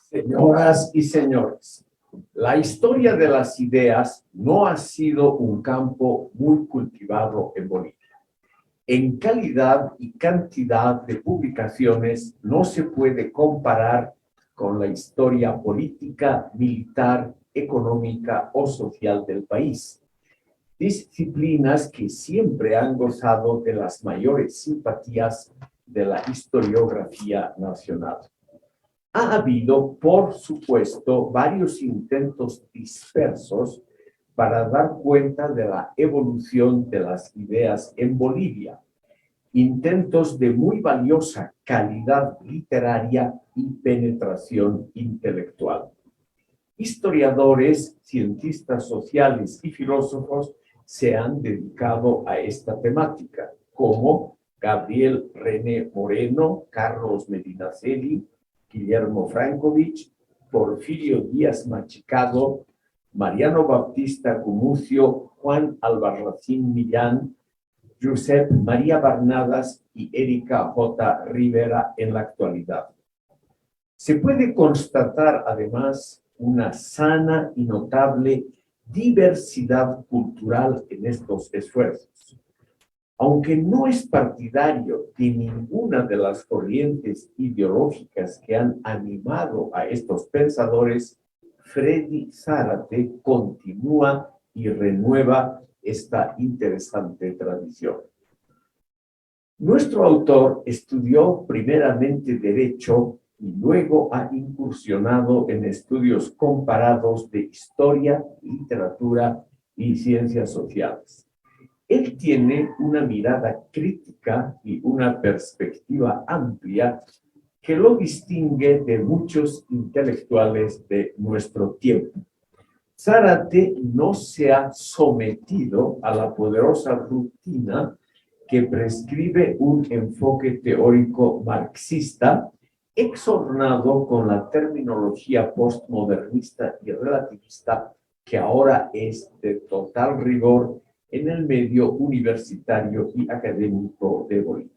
Señoras y señores, la historia de las ideas no ha sido un campo muy cultivado en Bolivia. En calidad y cantidad de publicaciones no se puede comparar con la historia política, militar, económica o social del país. Disciplinas que siempre han gozado de las mayores simpatías de la historiografía nacional. Ha habido, por supuesto, varios intentos dispersos para dar cuenta de la evolución de las ideas en Bolivia, intentos de muy valiosa calidad literaria y penetración intelectual. Historiadores, cientistas sociales y filósofos se han dedicado a esta temática, como Gabriel René Moreno, Carlos Medinaceli, Guillermo Frankovich, Porfirio Díaz Machicado, Mariano Baptista Gumucio, Juan Albarracín Millán, Josep María Barnadas y Erika J. Rivera en la actualidad. Se puede constatar además una sana y notable diversidad cultural en estos esfuerzos. Aunque no es partidario de ninguna de las corrientes ideológicas que han animado a estos pensadores, Freddy Zárate continúa y renueva esta interesante tradición. Nuestro autor estudió primeramente Derecho y luego ha incursionado en estudios comparados de historia, literatura y ciencias sociales. Él tiene una mirada crítica y una perspectiva amplia que lo distingue de muchos intelectuales de nuestro tiempo. Zárate no se ha sometido a la poderosa rutina que prescribe un enfoque teórico marxista, exornado con la terminología postmodernista y relativista que ahora es de total rigor en el medio universitario y académico de Bolivia.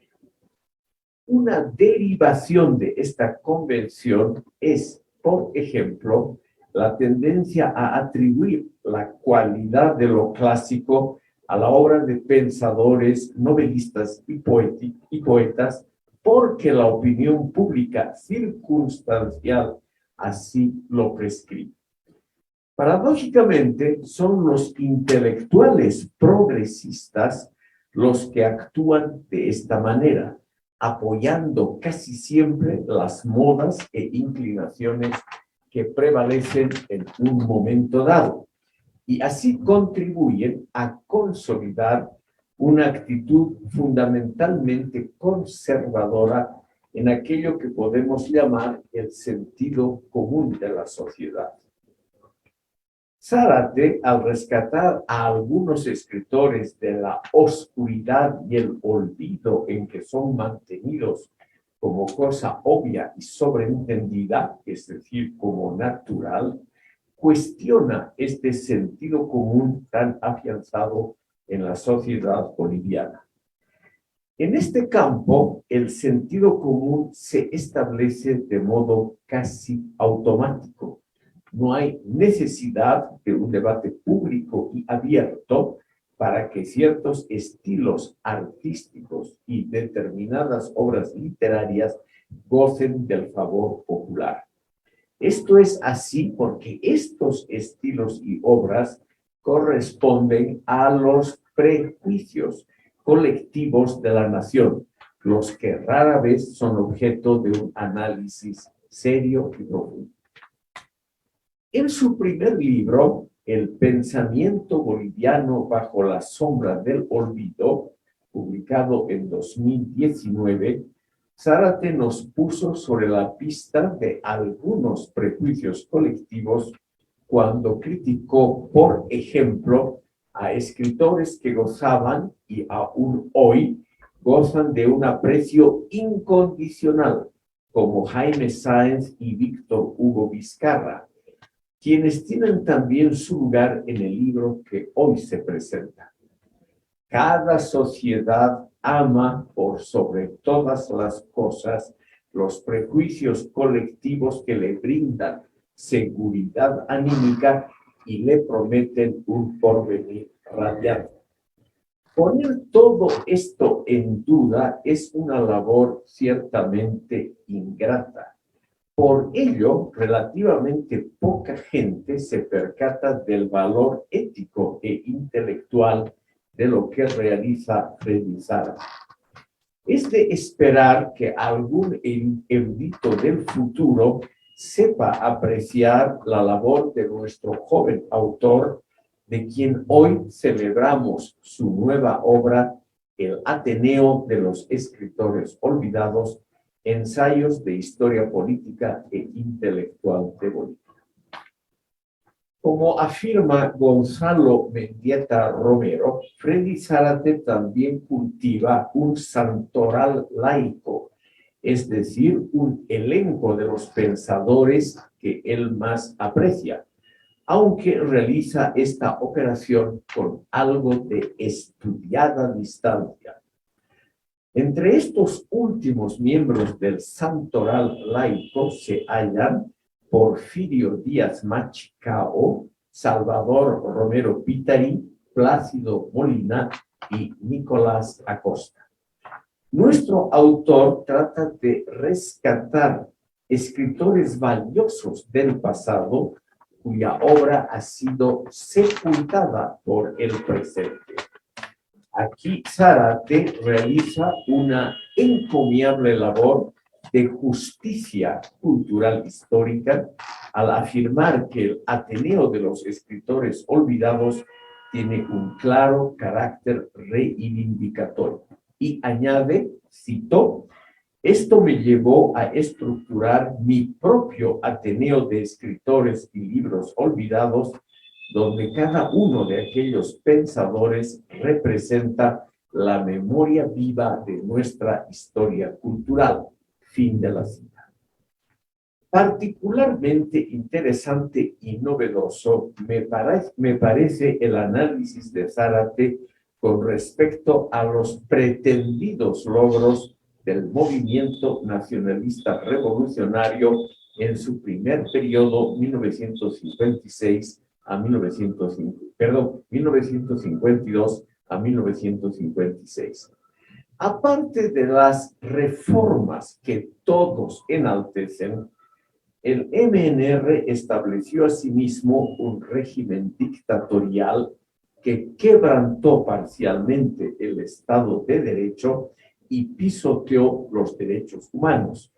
Una derivación de esta convención es, por ejemplo, la tendencia a atribuir la cualidad de lo clásico a la obra de pensadores, novelistas y poetas, porque la opinión pública circunstancial así lo prescribe. Paradójicamente, son los intelectuales progresistas los que actúan de esta manera, apoyando casi siempre las modas e inclinaciones que prevalecen en un momento dado, y así contribuyen a consolidar una actitud fundamentalmente conservadora en aquello que podemos llamar el sentido común de la sociedad. Zárate, al rescatar a algunos escritores de la oscuridad y el olvido en que son mantenidos como cosa obvia y sobreentendida, es decir, como natural, cuestiona este sentido común tan afianzado en la sociedad boliviana. En este campo, el sentido común se establece de modo casi automático. No hay necesidad de un debate público y abierto para que ciertos estilos artísticos y determinadas obras literarias gocen del favor popular. Esto es así porque estos estilos y obras corresponden a los prejuicios colectivos de la nación, los que rara vez son objeto de un análisis serio y profundo. En su primer libro, El pensamiento boliviano bajo la sombra del olvido, publicado en 2019, Zárate nos puso sobre la pista de algunos prejuicios colectivos cuando criticó, por ejemplo, a escritores que gozaban y aún hoy gozan de un aprecio incondicional, como Jaime Sáenz y Víctor Hugo Vizcarra, quienes tienen también su lugar en el libro que hoy se presenta. Cada sociedad ama por sobre todas las cosas los prejuicios colectivos que le brindan seguridad anímica y le prometen un porvenir radiante. Poner todo esto en duda es una labor ciertamente ingrata. Por ello, relativamente poca gente se percata del valor ético e intelectual de lo que realiza Freddy Zárate. Es de esperar que algún erudito del futuro sepa apreciar la labor de nuestro joven autor, de quien hoy celebramos su nueva obra, El Ateneo de los Escritores Olvidados, Ensayos de Historia Política e Intelectual de Bolivia. Como afirma Gonzalo Mendieta Romero, Freddy Zárate también cultiva un santoral laico, es decir, un elenco de los pensadores que él más aprecia, aunque realiza esta operación con algo de estudiada distancia. Entre estos últimos miembros del santoral laico se hallan Porfirio Díaz Machicao, Salvador Romero Pitari, Plácido Molina y Nicolás Acosta. Nuestro autor trata de rescatar escritores valiosos del pasado cuya obra ha sido sepultada por el presente. Aquí Zárate realiza una encomiable labor de justicia cultural histórica al afirmar que el Ateneo de los Escritores Olvidados tiene un claro carácter reivindicatorio. Y añade, cito, esto me llevó a estructurar mi propio Ateneo de Escritores y Libros Olvidados, donde cada uno de aquellos pensadores representa la memoria viva de nuestra historia cultural. Fin de la cita. Particularmente interesante y novedoso me parece el análisis de Zárate con respecto a los pretendidos logros del movimiento nacionalista revolucionario en su primer periodo, 1952 a 1956. Aparte de las reformas que todos enaltecen, el MNR estableció asimismo un régimen dictatorial que quebrantó parcialmente el Estado de Derecho y pisoteó los derechos humanos,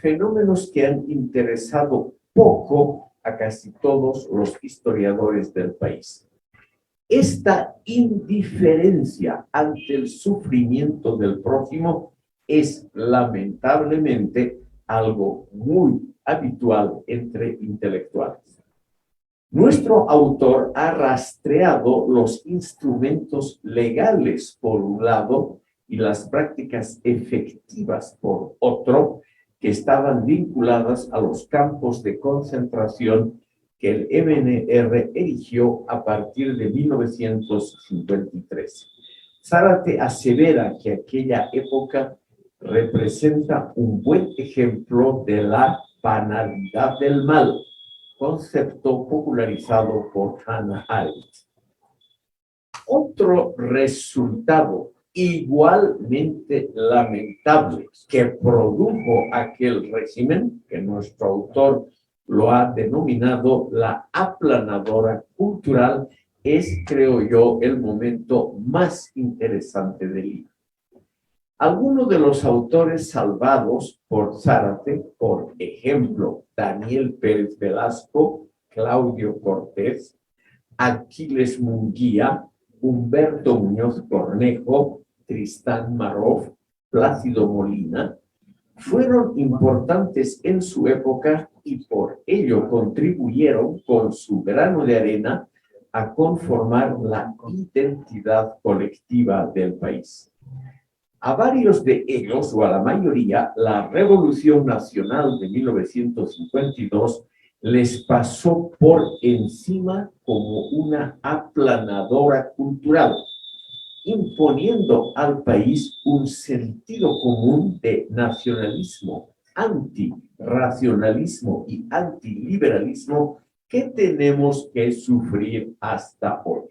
fenómenos que han interesado poco a casi todos los historiadores del país. Esta indiferencia ante el sufrimiento del prójimo es lamentablemente algo muy habitual entre intelectuales. Nuestro autor ha rastreado los instrumentos legales por un lado y las prácticas efectivas por otro, que estaban vinculadas a los campos de concentración que el MNR erigió a partir de 1953. Zárate asevera que aquella época representa un buen ejemplo de la banalidad del mal, concepto popularizado por Hannah Arendt. Otro resultado igualmente lamentable que produjo aquel régimen, que nuestro autor lo ha denominado la aplanadora cultural, es, creo yo, el momento más interesante del libro. Algunos de los autores salvados por Zárate, por ejemplo, Daniel Pérez Velasco, Claudio Cortés, Aquiles Munguía, Humberto Muñoz Cornejo, Tristán Marov, Plácido Molina, fueron importantes en su época y por ello contribuyeron con su grano de arena a conformar la identidad colectiva del país. A varios de ellos, o a la mayoría, la Revolución Nacional de 1952 les pasó por encima como una aplanadora cultural, imponiendo al país un sentido común de nacionalismo antirracionalismo y antiliberalismo que tenemos que sufrir hasta hoy.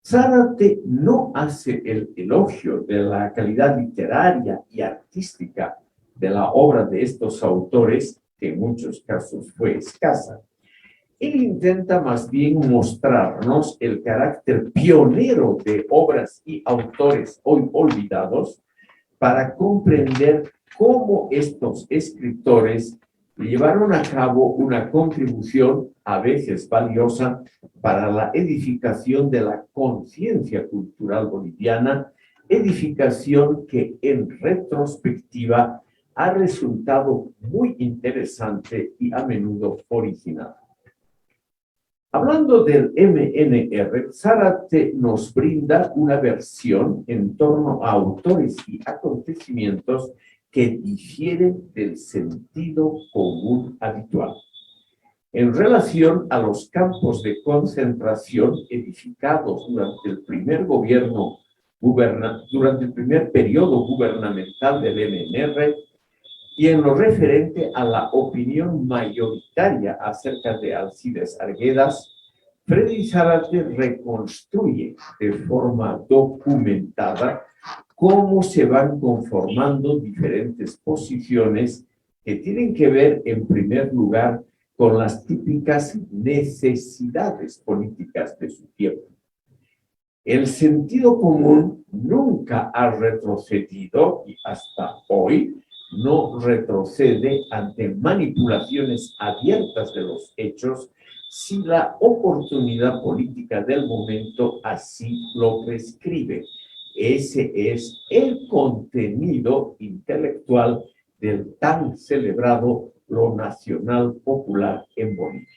Zárate no hace el elogio de la calidad literaria y artística de la obra de estos autores, que en muchos casos fue escasa. Él intenta más bien mostrarnos el carácter pionero de obras y autores hoy olvidados para comprender cómo estos escritores llevaron a cabo una contribución a veces valiosa para la edificación de la conciencia cultural boliviana, edificación que en retrospectiva ha resultado muy interesante y a menudo original. Hablando del MNR, Zárate nos brinda una versión en torno a autores y acontecimientos que difieren del sentido común habitual. En relación a los campos de concentración edificados durante el primer periodo gubernamental del MNR, y en lo referente a la opinión mayoritaria acerca de Alcides Arguedas, Freddy Zárate reconstruye de forma documentada cómo se van conformando diferentes posiciones que tienen que ver, en primer lugar, con las típicas necesidades políticas de su tiempo. El sentido común nunca ha retrocedido y hasta hoy no retrocede ante manipulaciones abiertas de los hechos si la oportunidad política del momento así lo prescribe. Ese es el contenido intelectual del tan celebrado Lo Nacional Popular en Bolivia.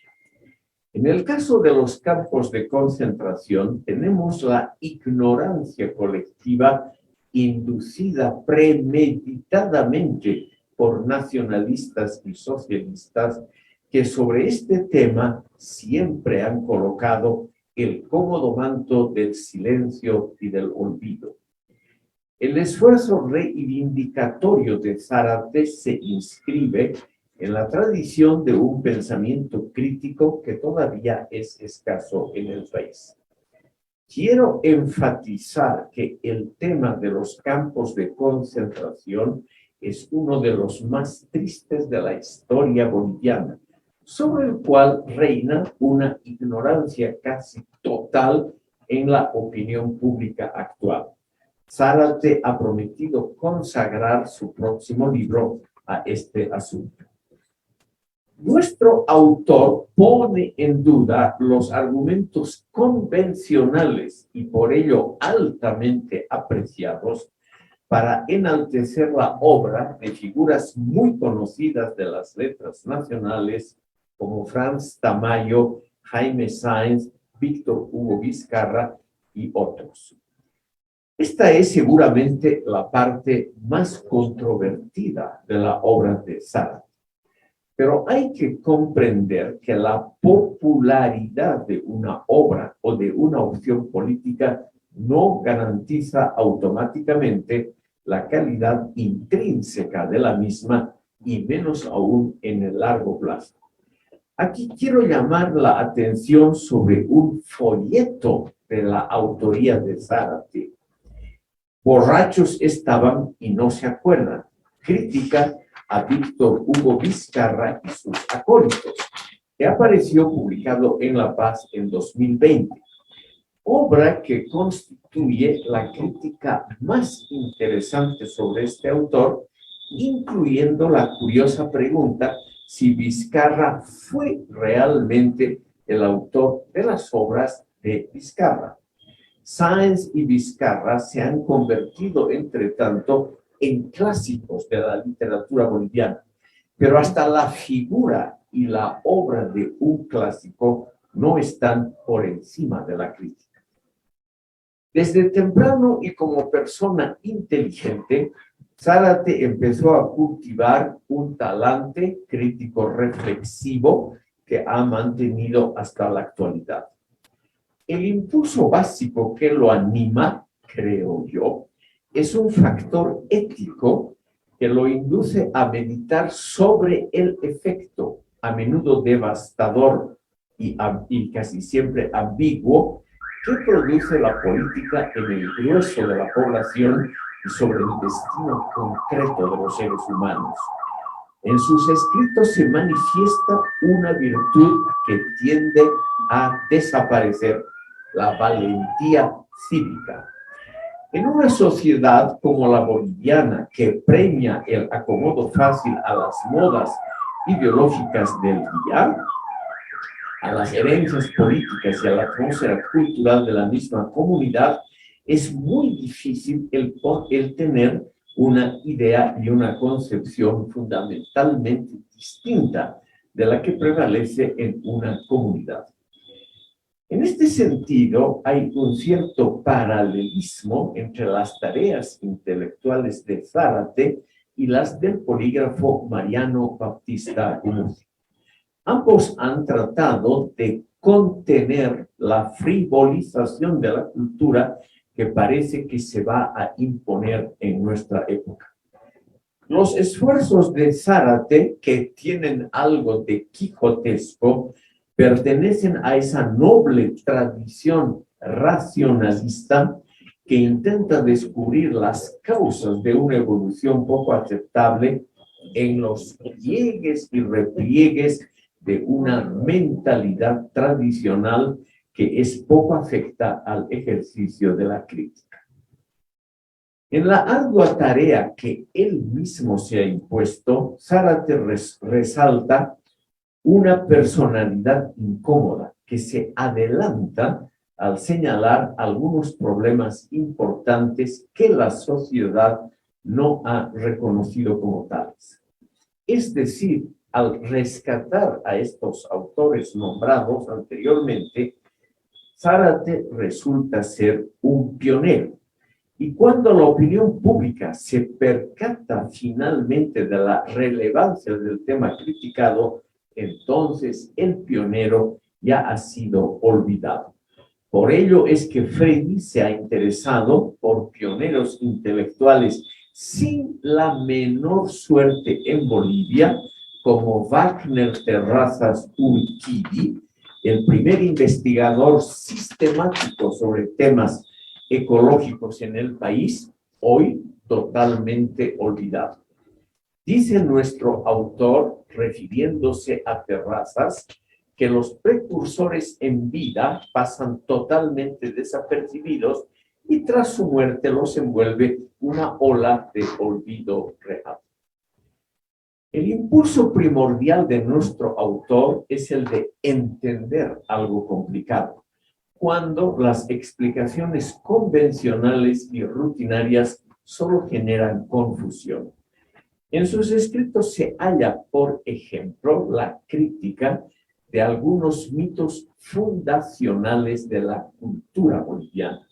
En el caso de los campos de concentración, tenemos la ignorancia colectiva inducida premeditadamente por nacionalistas y socialistas que sobre este tema siempre han colocado el cómodo manto del silencio y del olvido. El esfuerzo reivindicatorio de Zárate se inscribe en la tradición de un pensamiento crítico que todavía es escaso en el país. Quiero enfatizar que el tema de los campos de concentración es uno de los más tristes de la historia boliviana, sobre el cual reina una ignorancia casi total en la opinión pública actual. Zárate ha prometido consagrar su próximo libro a este asunto. Nuestro autor pone en duda los argumentos convencionales y por ello altamente apreciados para enaltecer la obra de figuras muy conocidas de las letras nacionales como Franz Tamayo, Jaime Sáenz, Víctor Hugo Vizcarra y otros. Esta es seguramente la parte más controvertida de la obra de Zárate. Pero hay que comprender que la popularidad de una obra o de una opción política no garantiza automáticamente la calidad intrínseca de la misma y menos aún en el largo plazo. Aquí quiero llamar la atención sobre un folleto de la autoría de Zárate. Borrachos estaban y no se acuerdan. Crítica a Víctor Hugo Vizcarra y sus acólitos, que apareció publicado en La Paz en 2020. Obra que constituye la crítica más interesante sobre este autor, incluyendo la curiosa pregunta si Vizcarra fue realmente el autor de las obras de Vizcarra. Sáenz y Vizcarra se han convertido, entre tanto, en clásicos de la literatura boliviana, pero hasta la figura y la obra de un clásico no están por encima de la crítica. Desde temprano y como persona inteligente, Zárate empezó a cultivar un talante crítico reflexivo que ha mantenido hasta la actualidad. El impulso básico que lo anima, creo yo, es un factor ético que lo induce a meditar sobre el efecto, a menudo devastador y casi siempre ambiguo, que produce la política en el grueso de la población y sobre el destino concreto de los seres humanos. En sus escritos se manifiesta una virtud que tiende a desaparecer, la valentía cívica. En una sociedad como la boliviana, que premia el acomodo fácil a las modas ideológicas del día, a las herencias políticas y a la atmósfera cultural de la misma comunidad, es muy difícil el tener una idea y una concepción fundamentalmente distinta de la que prevalece en una comunidad. En este sentido, hay un cierto paralelismo entre las tareas intelectuales de Zárate y las del polígrafo Mariano Baptista Gumucio. Ambos han tratado de contener la frivolización de la cultura que parece que se va a imponer en nuestra época. Los esfuerzos de Zárate, que tienen algo de quijotesco, pertenecen a esa noble tradición racionalista que intenta descubrir las causas de una evolución poco aceptable en los pliegues y repliegues de una mentalidad tradicional que es poco afecta al ejercicio de la crítica. En la ardua tarea que él mismo se ha impuesto, Zárate resalta una personalidad incómoda que se adelanta al señalar algunos problemas importantes que la sociedad no ha reconocido como tales. Es decir, al rescatar a estos autores nombrados anteriormente, Zárate resulta ser un pionero. Y cuando la opinión pública se percata finalmente de la relevancia del tema criticado, entonces el pionero ya ha sido olvidado. Por ello es que Freire se ha interesado por pioneros intelectuales sin la menor suerte en Bolivia, como Wagner Terrazas Urquidi, el primer investigador sistemático sobre temas ecológicos en el país, hoy totalmente olvidado. Dice nuestro autor, refiriéndose a Terrazas, que los precursores en vida pasan totalmente desapercibidos y tras su muerte los envuelve una ola de olvido real. El impulso primordial de nuestro autor es el de entender algo complicado, cuando las explicaciones convencionales y rutinarias solo generan confusión. En sus escritos se halla, por ejemplo, la crítica de algunos mitos fundacionales de la cultura boliviana.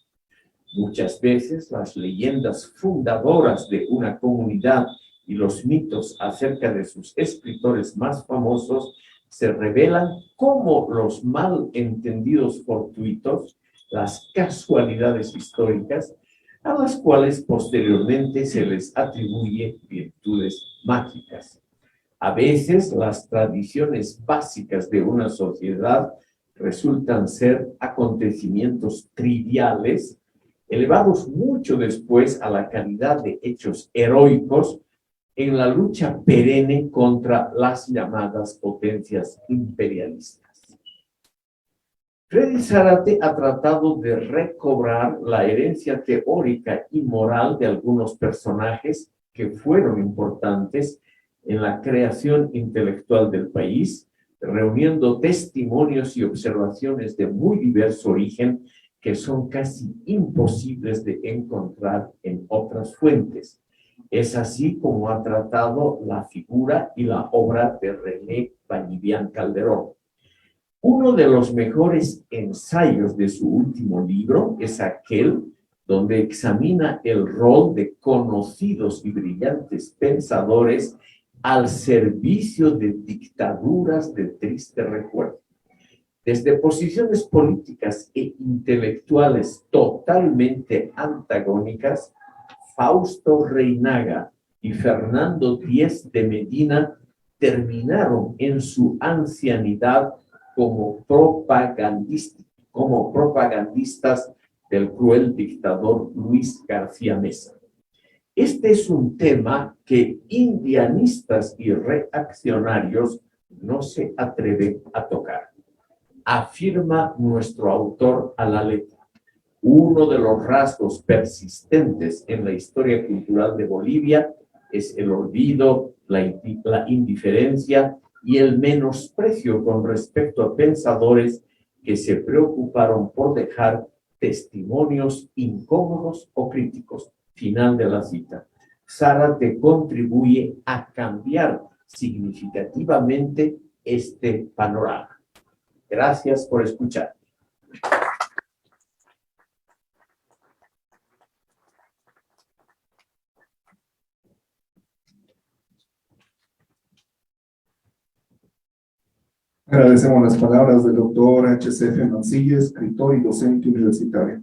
Muchas veces las leyendas fundadoras de una comunidad y los mitos acerca de sus escritores más famosos se revelan como los malentendidos fortuitos, las casualidades históricas, a las cuales posteriormente se les atribuye virtudes mágicas. A veces las tradiciones básicas de una sociedad resultan ser acontecimientos triviales, elevados mucho después a la calidad de hechos heroicos en la lucha perenne contra las llamadas potencias imperialistas. Freire Zárate ha tratado de recobrar la herencia teórica y moral de algunos personajes que fueron importantes en la creación intelectual del país, reuniendo testimonios y observaciones de muy diverso origen que son casi imposibles de encontrar en otras fuentes. Es así como ha tratado la figura y la obra de René Vallivian Calderón. Uno de los mejores ensayos de su último libro es aquel donde examina el rol de conocidos y brillantes pensadores al servicio de dictaduras de triste recuerdo. Desde posiciones políticas e intelectuales totalmente antagónicas, Fausto Reinaga y Fernando Díez de Medina terminaron en su ancianidad como propagandistas del cruel dictador Luis García Meza. Este es un tema que indianistas y reaccionarios no se atreven a tocar. Afirma nuestro autor a la letra. Uno de los rasgos persistentes en la historia cultural de Bolivia es el olvido, la indiferencia y el menosprecio con respecto a pensadores que se preocuparon por dejar testimonios incómodos o críticos. Final de la cita. Zárate contribuye a cambiar significativamente este panorama. Gracias por escuchar. Agradecemos las palabras del doctor H.C.F. Mancilla, escritor y docente universitario.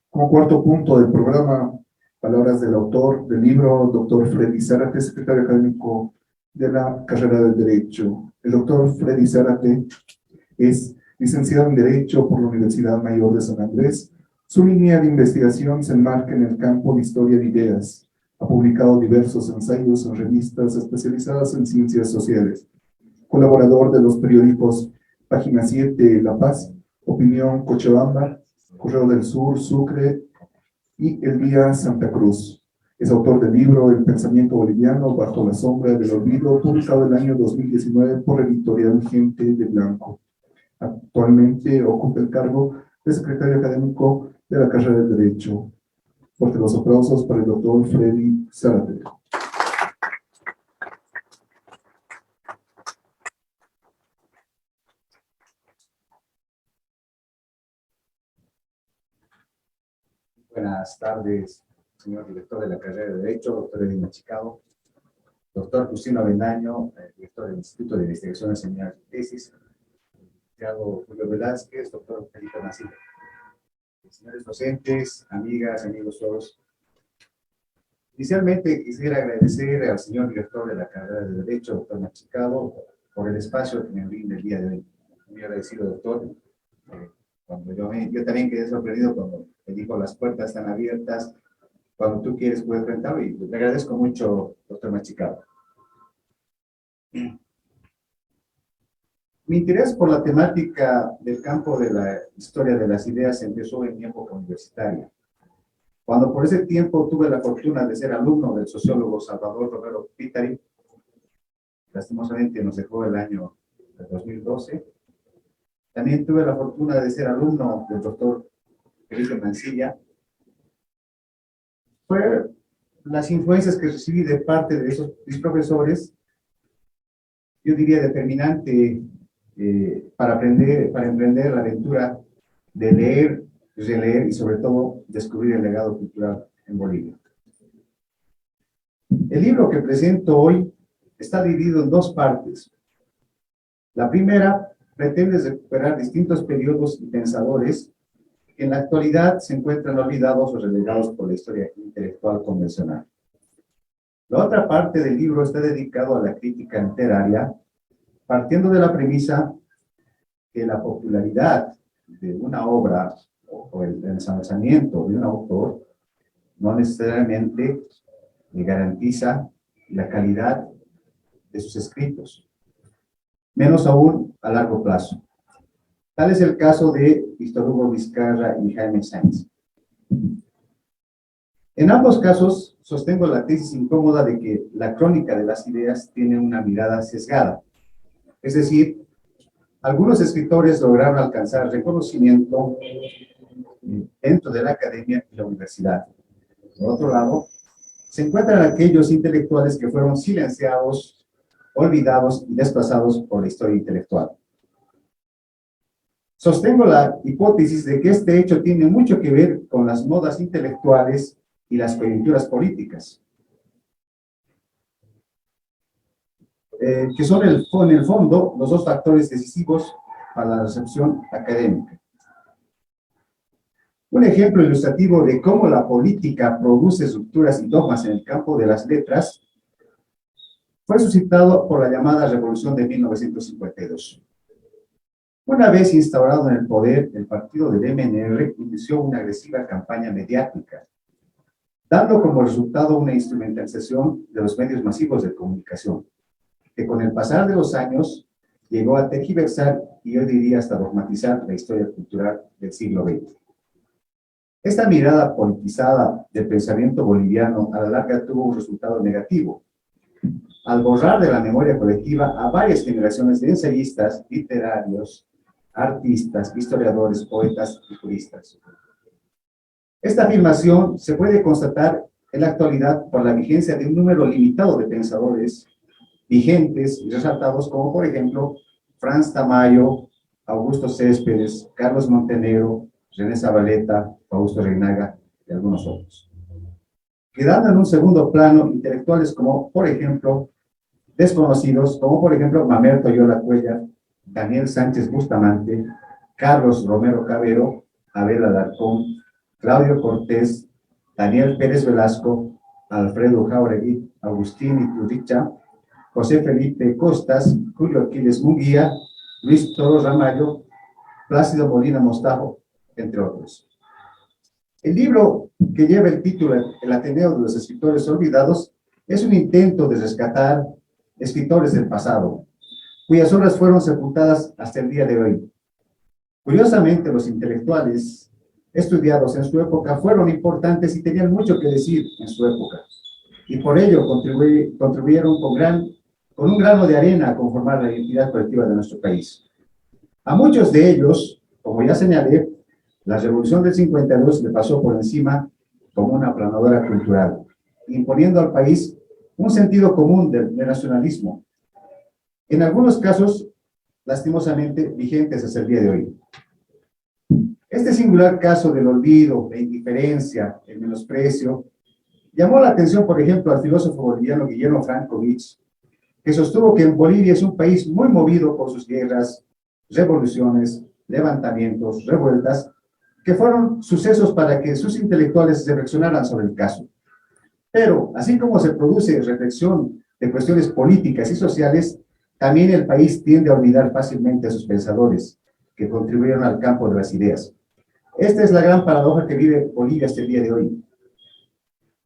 Como cuarto punto del programa, palabras del autor del libro, doctor Freddy Zárate, secretario académico de la carrera de Derecho. El doctor Freddy Zárate es licenciado en Derecho por la Universidad Mayor de San Andrés. Su línea de investigación se enmarca en el campo de historia de ideas. Ha publicado diversos ensayos en revistas especializadas en ciencias sociales. Colaborador de los periódicos Página 7, La Paz, Opinión, Cochabamba, Correo del Sur, Sucre y El Día Santa Cruz. Es autor del libro El pensamiento boliviano bajo la sombra del olvido, publicado el año 2019 por Editorial Gente de Blanco. Actualmente ocupa el cargo de secretario académico de la carrera de Derecho. Fuerte los aplausos para el doctor Freddy Zárate. Buenas tardes, señor director de la carrera de Derecho, doctor Edwin Machicado, doctor Justino Avendaño, director del Instituto de Investigaciones Seminarios y Tesis, licenciado Julio Velázquez, doctor Felipe Mancilla. Señores docentes, amigas, amigos todos, inicialmente quisiera agradecer al señor director de la carrera de Derecho, doctor Machicado, por el espacio que me brinda el día de hoy. Muy agradecido, doctor. Cuando yo también quedé sorprendido cuando me dijo las puertas están abiertas, cuando tú quieres puedes rentar, y le agradezco mucho, doctor Machicado. Mi interés por la temática del campo de la historia de las ideas empezó en mi época universitaria, cuando por ese tiempo tuve la fortuna de ser alumno del sociólogo Salvador Romero Pittari. Lastimosamente nos dejó el año 2012. También tuve la fortuna de ser alumno del doctor Felipe Mancilla. Fue las influencias que recibí de parte de esos mis profesores, yo diría determinante para emprender la aventura de leer, releer y sobre todo descubrir el legado cultural en Bolivia. El libro que presento hoy está dividido en dos partes. La primera pretende recuperar distintos periodos y pensadores que en la actualidad se encuentran olvidados o relegados por la historia intelectual convencional. La otra parte del libro está dedicado a la crítica literaria, partiendo de la premisa que la popularidad de una obra o el ensalzamiento de un autor no necesariamente le garantiza la calidad de sus escritos, menos aún a largo plazo. Tal es el caso de Víctor Hugo Vizcarra y Jaime Sainz. En ambos casos, sostengo la tesis incómoda de que la crónica de las ideas tiene una mirada sesgada. Es decir, algunos escritores lograron alcanzar reconocimiento dentro de la academia y la universidad. Por otro lado, se encuentran aquellos intelectuales que fueron silenciados, olvidados y desplazados por la historia intelectual. Sostengo la hipótesis de que este hecho tiene mucho que ver con las modas intelectuales y las coyunturas políticas, que son en el fondo los dos factores decisivos para la recepción académica. Un ejemplo ilustrativo de cómo la política produce estructuras y dogmas en el campo de las letras fue suscitado por la llamada Revolución de 1952. Una vez instaurado en el poder, el partido del MNR inició una agresiva campaña mediática, dando como resultado una instrumentalización de los medios masivos de comunicación, que con el pasar de los años llegó a tergiversar y yo diría hasta dogmatizar la historia cultural del siglo XX. Esta mirada politizada del pensamiento boliviano a la larga tuvo un resultado negativo, al borrar de la memoria colectiva a varias generaciones de ensayistas, literarios, artistas, historiadores, poetas y juristas. Esta afirmación se puede constatar en la actualidad por la vigencia de un número limitado de pensadores vigentes y resaltados, como por ejemplo Franz Tamayo, Augusto Céspedes, Carlos Montenegro, René Zavaleta, Fausto Reinaga y algunos otros. Quedando en un segundo plano intelectuales como, por ejemplo, desconocidos, como por ejemplo Mamerto Yola Cuellar, Daniel Sánchez Bustamante, Carlos Romero Cabero, Abel Alarcón, Claudio Cortés, Daniel Pérez Velasco, Alfredo Jauregui, Agustín Iturricha, José Felipe Costas, Julio Aquiles Munguía, Luis Toro Ramallo, Plácido Molina Mostajo, entre otros. El libro que lleva el título El Ateneo de los Escritores Olvidados es un intento de rescatar escritores del pasado, cuyas obras fueron sepultadas hasta el día de hoy. Curiosamente, los intelectuales estudiados en su época fueron importantes y tenían mucho que decir en su época, y por ello contribuyeron con un grano de arena a conformar la identidad colectiva de nuestro país. A muchos de ellos, como ya señalé, la Revolución del 52 le pasó por encima como una aplanadora cultural, imponiendo al país un sentido común del nacionalismo, en algunos casos, lastimosamente, vigentes hasta el día de hoy. Este singular caso del olvido, la indiferencia, el menosprecio, llamó la atención, por ejemplo, al filósofo boliviano Guillermo Frankovich, que sostuvo que Bolivia es un país muy movido por sus guerras, revoluciones, levantamientos, revueltas, que fueron sucesos para que sus intelectuales reflexionaran sobre el caso. Pero, así como se produce reflexión de cuestiones políticas y sociales, también el país tiende a olvidar fácilmente a sus pensadores, que contribuyeron al campo de las ideas. Esta es la gran paradoja que vive Bolivia hasta el día de hoy.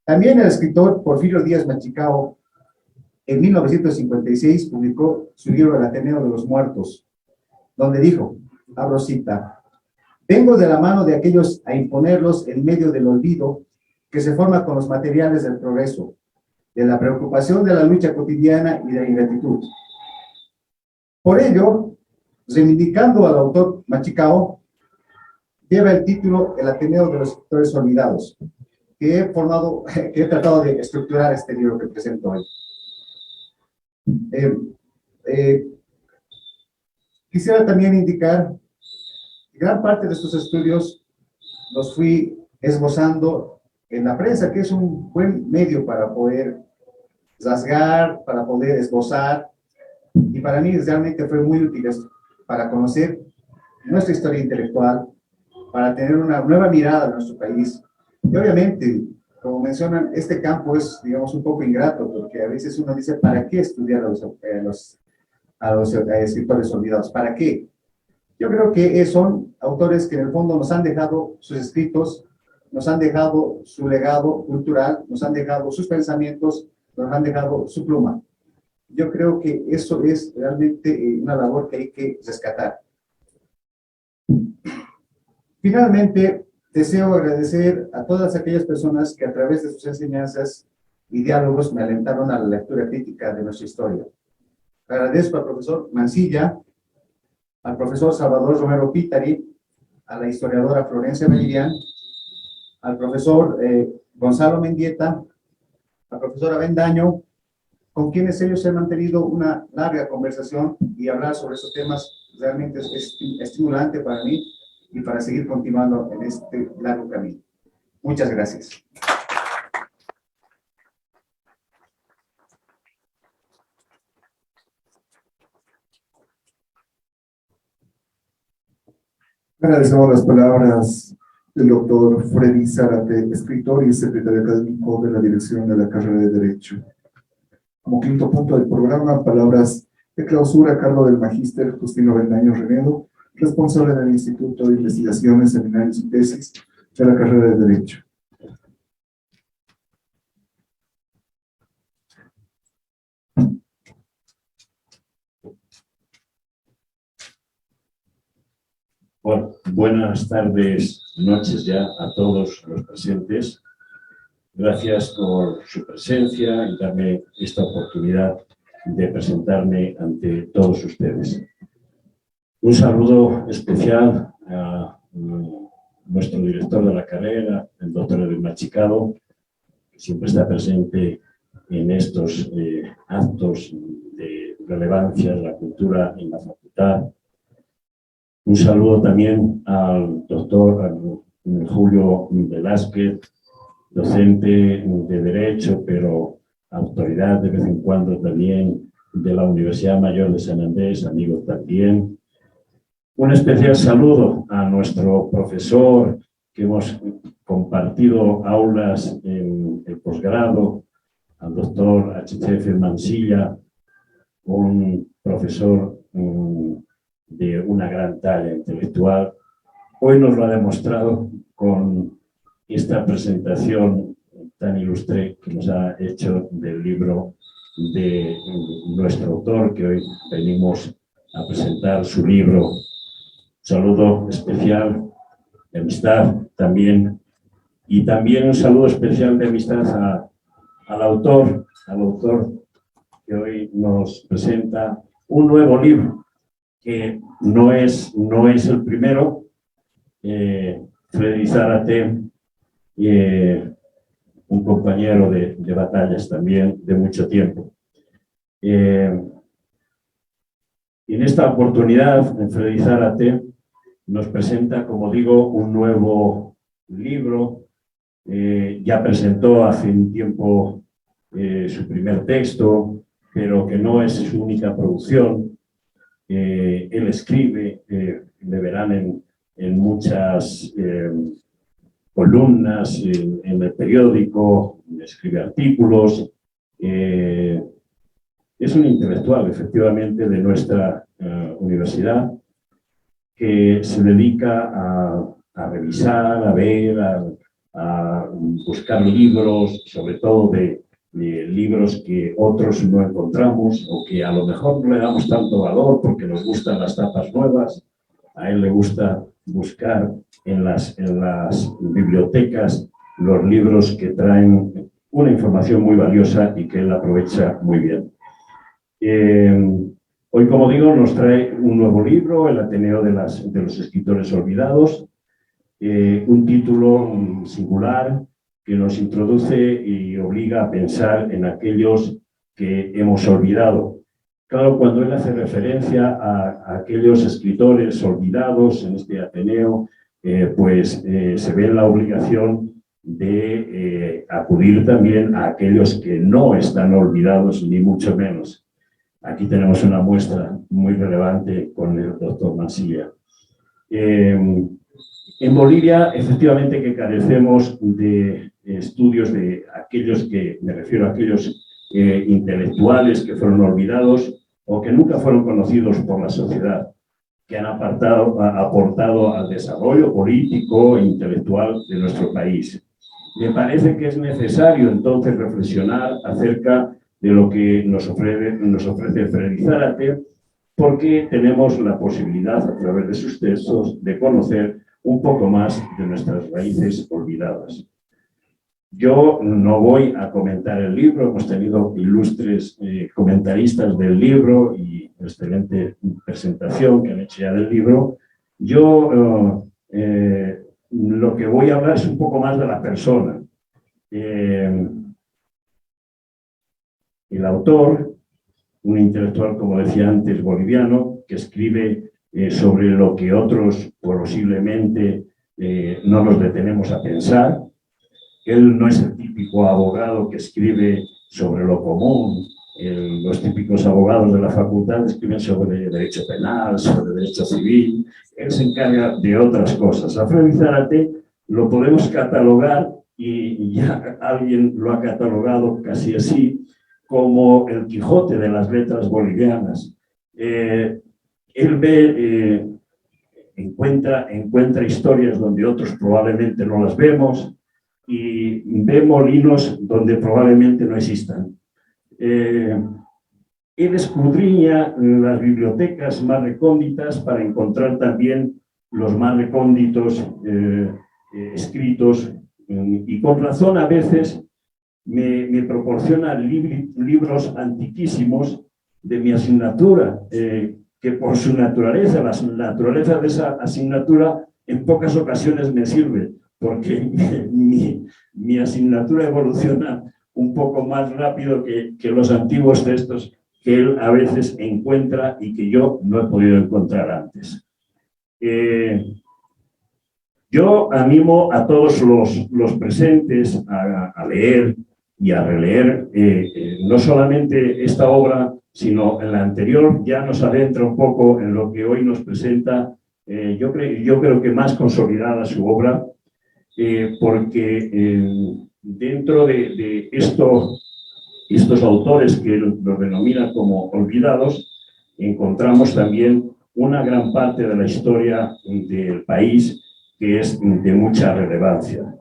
También el escritor Porfirio Díaz Machicao, en 1956, publicó su libro El Ateneo de los Muertos, donde dijo, abro cita, vengo de la mano de aquellos a imponerlos en medio del olvido que se forma con los materiales del progreso, de la preocupación de la lucha cotidiana y de la ingratitud. Por ello, reivindicando al autor Machicao, lleva el título El Ateneo de los Escritores Olvidados, que he tratado de estructurar este libro que presento hoy. Quisiera también indicar que gran parte de estos estudios los fui esbozando en la prensa, que es un buen medio para poder rasgar, para poder esbozar, y para mí realmente fue muy útil esto, para conocer nuestra historia intelectual, para tener una nueva mirada de nuestro país. Y obviamente, como mencionan, este campo es, digamos, un poco ingrato, porque a veces uno dice, ¿para qué estudiar a los escritores olvidados? ¿Para qué? Yo creo que son autores que en el fondo nos han dejado sus escritos, nos han dejado su legado cultural, nos han dejado sus pensamientos, nos han dejado su pluma. Yo creo que eso es realmente una labor que hay que rescatar. Finalmente, deseo agradecer a todas aquellas personas que a través de sus enseñanzas y diálogos me alentaron a la lectura crítica de nuestra historia. Agradezco al profesor Mancilla, al profesor Salvador Romero Pitari, a la historiadora Florencia Bellirian, al profesor Gonzalo Mendieta, al profesor Avendaño, con quienes ellos han mantenido una larga conversación, y hablar sobre esos temas realmente es estimulante para mí y para seguir continuando en este largo camino. Muchas gracias. Agradecemos las palabras del doctor Freddy Zárate, escritor y secretario académico de la Dirección de la Carrera de Derecho. Como quinto punto del programa, palabras de clausura a cargo del magíster Justino Bendaño Renedo, responsable del Instituto de Investigaciones, Seminarios y Tesis de la Carrera de Derecho. Bueno, buenas tardes, noches ya a todos los presentes. Gracias por su presencia y darme esta oportunidad de presentarme ante todos ustedes. Un saludo especial a nuestro director de la carrera, el doctor Edwin Machicado, que siempre está presente en estos actos de relevancia de la cultura en la facultad. Un saludo también al doctor Julio Velázquez, docente de Derecho, pero autoridad de vez en cuando también de la Universidad Mayor de San Andrés, amigo también. Un especial saludo a nuestro profesor, que hemos compartido aulas en el posgrado, al doctor HCF Mansilla, un profesor de una gran talla intelectual. Hoy nos lo ha demostrado con esta presentación tan ilustre que nos ha hecho del libro de nuestro autor, que hoy venimos a presentar su libro. Saludo especial de amistad también, y también un saludo especial de amistad al autor que hoy nos presenta un nuevo libro, que no es el primero. Freddy Zárate, un compañero de batallas también de mucho tiempo. En esta oportunidad, Freddy Zárate nos presenta, como digo, un nuevo libro. Ya presentó hace un tiempo su primer texto, pero que no es su única producción. Él escribe, le verán en muchas columnas, en el periódico, escribe artículos. Es un intelectual, efectivamente, de nuestra universidad, que se dedica a revisar, a ver, a buscar libros, sobre todo de libros que otros no encontramos o que a lo mejor no le damos tanto valor porque nos gustan las tapas nuevas. A él le gusta buscar en las bibliotecas los libros que traen una información muy valiosa y que él aprovecha muy bien. Hoy, como digo, nos trae un nuevo libro, El Ateneo de los Escritores Olvidados, un título singular que nos introduce y obliga a pensar en aquellos que hemos olvidado. Claro, cuando él hace referencia a aquellos escritores olvidados en este Ateneo, se ve la obligación de acudir también a aquellos que no están olvidados, ni mucho menos. Aquí tenemos una muestra muy relevante con el doctor Mansilla. En Bolivia, efectivamente, que carecemos de estudios de aquellos que, me refiero a aquellos intelectuales que fueron olvidados o que nunca fueron conocidos por la sociedad, que han aportado al desarrollo político e intelectual de nuestro país. Me parece que es necesario entonces reflexionar acerca de lo que nos ofrece Freddy Zárate, porque tenemos la posibilidad, a través de sus textos, de conocer un poco más de nuestras raíces olvidadas. Yo no voy a comentar el libro, hemos tenido ilustres comentaristas del libro y excelente presentación que han hecho ya del libro. Yo lo que voy a hablar es un poco más de la persona. El autor, un intelectual, como decía antes, boliviano, que escribe sobre lo que otros posiblemente no nos detenemos a pensar. Él no es el típico abogado que escribe sobre lo común. Los típicos abogados de la facultad escriben sobre derecho penal, sobre derecho civil. Él se encarga de otras cosas. A Freddy Zárate lo podemos catalogar, y ya alguien lo ha catalogado casi así, como el Quijote de las letras bolivianas. Él encuentra historias donde otros probablemente no las vemos, y ve molinos donde probablemente no existan. Él escudriña las bibliotecas más recónditas para encontrar también los más recónditos escritos, y con razón a veces me proporciona libros antiquísimos de mi asignatura, que por su naturaleza, la naturaleza de esa asignatura, en pocas ocasiones me sirve, porque mi asignatura evoluciona un poco más rápido que los antiguos textos que él a veces encuentra y que yo no he podido encontrar antes. Yo animo a todos los presentes a leer y a releer no solamente esta obra, sino en la anterior. Ya nos adentra un poco en lo que hoy nos presenta, yo creo que más consolidada su obra, porque dentro de estos autores que los denomina como olvidados, encontramos también una gran parte de la historia del país que es de mucha relevancia.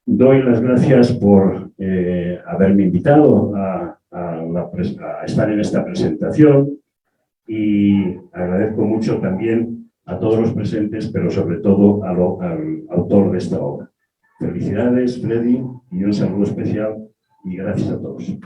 Doy las gracias por haberme invitado a estar en esta presentación, y agradezco mucho también a todos los presentes, pero sobre todo al autor de esta obra. Felicidades, Freddy, y un saludo especial, y gracias a todos.